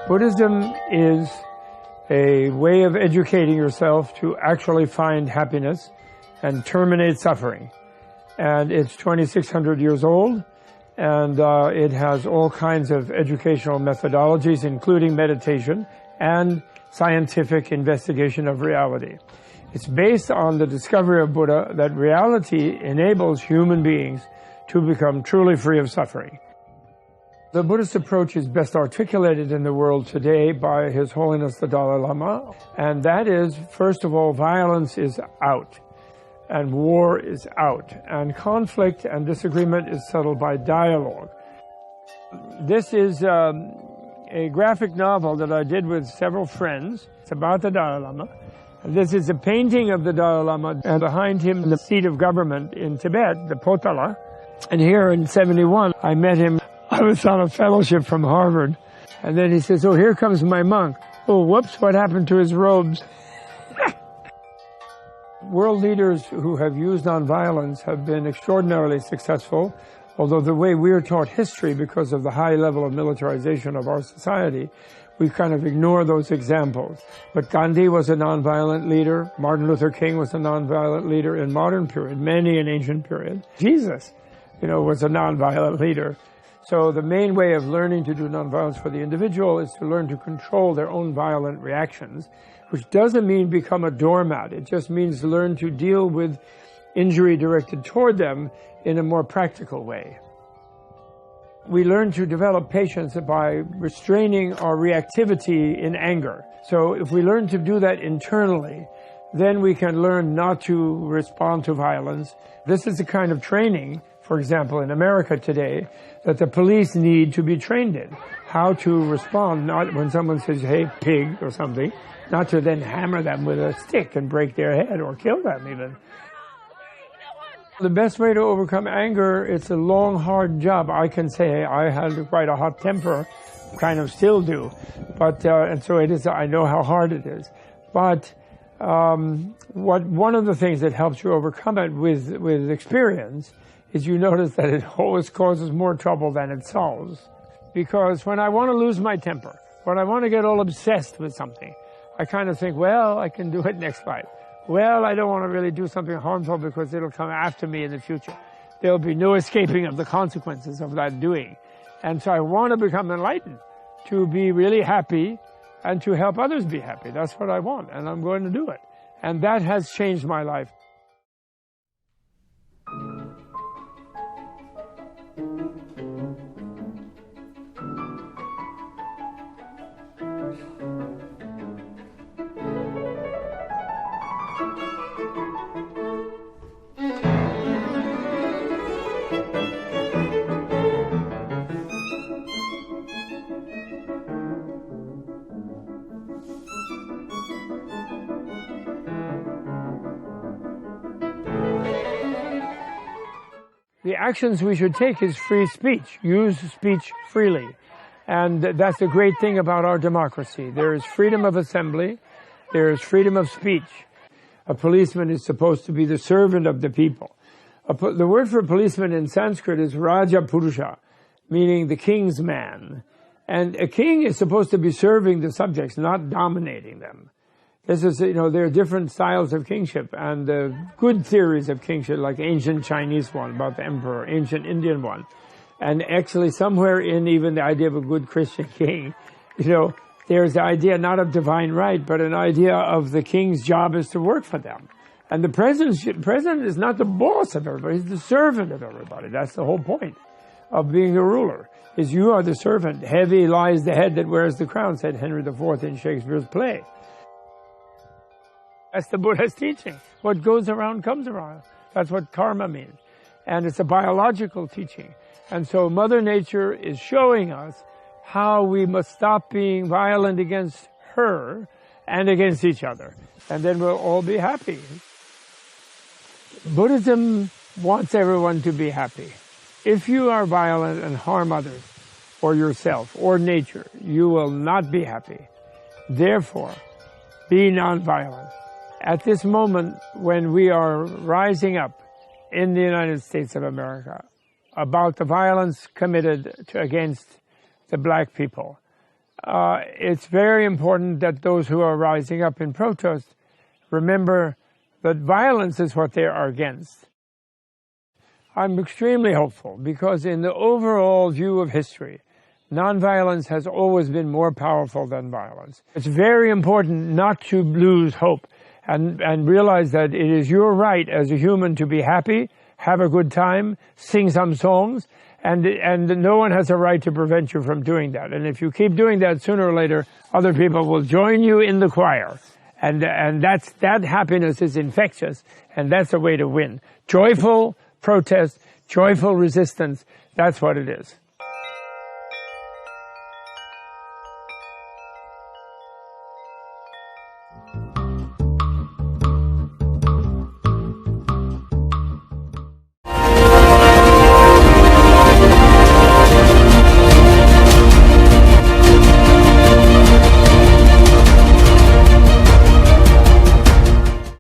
Buddhism is a way of educating yourself to actually find happiness and terminate suffering. And it's 2,600 years old, and it has all kinds of educational methodologies, including meditation and scientific investigation of reality. It's based on the discovery of Buddha that reality enables human beings to become truly free of suffering. The Buddhist approach is best articulated in the world today by His Holiness the Dalai Lama, and that is, first of all, violence is out, and war is out, and conflict and disagreement is settled by dialogue. This is a graphic novel that I did with several friends. It's about the Dalai Lama. This is a painting of the Dalai Lama, and behind him the seat of government in Tibet, the Potala. And here in '71, I met him. I was on a fellowship from Harvard. And then he says, "Oh, here comes my monk. Oh, whoops, what happened to his robes?" World leaders who have used nonviolence have been extraordinarily successful, although the way we're taught history, because of the high level of militarization of our society, we kind of ignore those examples. But Gandhi was a nonviolent leader. Martin Luther King was a nonviolent leader in modern period, many in ancient period. Jesus, was a nonviolent leader. So the main way of learning to do nonviolence for the individual is to learn to control their own violent reactions, which doesn't mean become a doormat. It just means learn to deal with injury directed toward them in a more practical way. We learn to develop patience by restraining our reactivity in anger. So if we learn to do that internally, then we can learn not to respond to violence. This is the kind of training, for example, in America today, that the police need to be trained in. How to respond, not when someone says, "Hey, pig," or something, not to then hammer them with a stick and break their head or kill them even. The best way to overcome anger, it's a long, hard job. I can say I had quite a hot temper, kind of still do, but and so it is. I know how hard it is. But one of the things that helps you overcome it with experience is you notice that it always causes more trouble than it solves. Because when I want to lose my temper, when I want to get all obsessed with something, I kind of think, well, I can do it next fight. Well, I don't want to really do something harmful because it'll come after me in the future. There'll be no escaping of the consequences of that doing. And so I want to become enlightened, to be really happy and to help others be happy. That's what I want, and I'm going to do it. And that has changed my life. The actions we should take is free speech. Use speech freely. And that's the great thing about our democracy. There is freedom of assembly. There is freedom of speech. A policeman is supposed to be the servant of the people. The word for policeman in Sanskrit is Raja Purusha, meaning the king's man. And a king is supposed to be serving the subjects, not dominating them. This is, there are different styles of kingship, and good theories of kingship, like ancient Chinese one about the emperor, ancient Indian one. And actually somewhere in even the idea of a good Christian king, there's the idea not of divine right, but an idea of the king's job is to work for them. And the president is not the boss of everybody, he's the servant of everybody. That's the whole point of being a ruler, is you are the servant. Heavy lies the head that wears the crown, said Henry IV in Shakespeare's play. That's the Buddha's teaching. What goes around comes around. That's what karma means. And it's a biological teaching. And so Mother Nature is showing us how we must stop being violent against her and against each other. And then we'll all be happy. Buddhism wants everyone to be happy. If you are violent and harm others, or yourself, or nature, you will not be happy. Therefore, be nonviolent. At this moment, when we are rising up in the United States of America about the violence committed against the black people, it's very important that those who are rising up in protest remember that violence is what they are against. I'm extremely hopeful because in the overall view of history, nonviolence has always been more powerful than violence. It's very important not to lose hope and realize that it is your right as a human to be happy, have a good time, sing some songs, and no one has a right to prevent you from doing that. And if you keep doing that, sooner or later, other people will join you in the choir. And that happiness is infectious, and that's the way to win. Joyful protest, joyful resistance, that's what it is.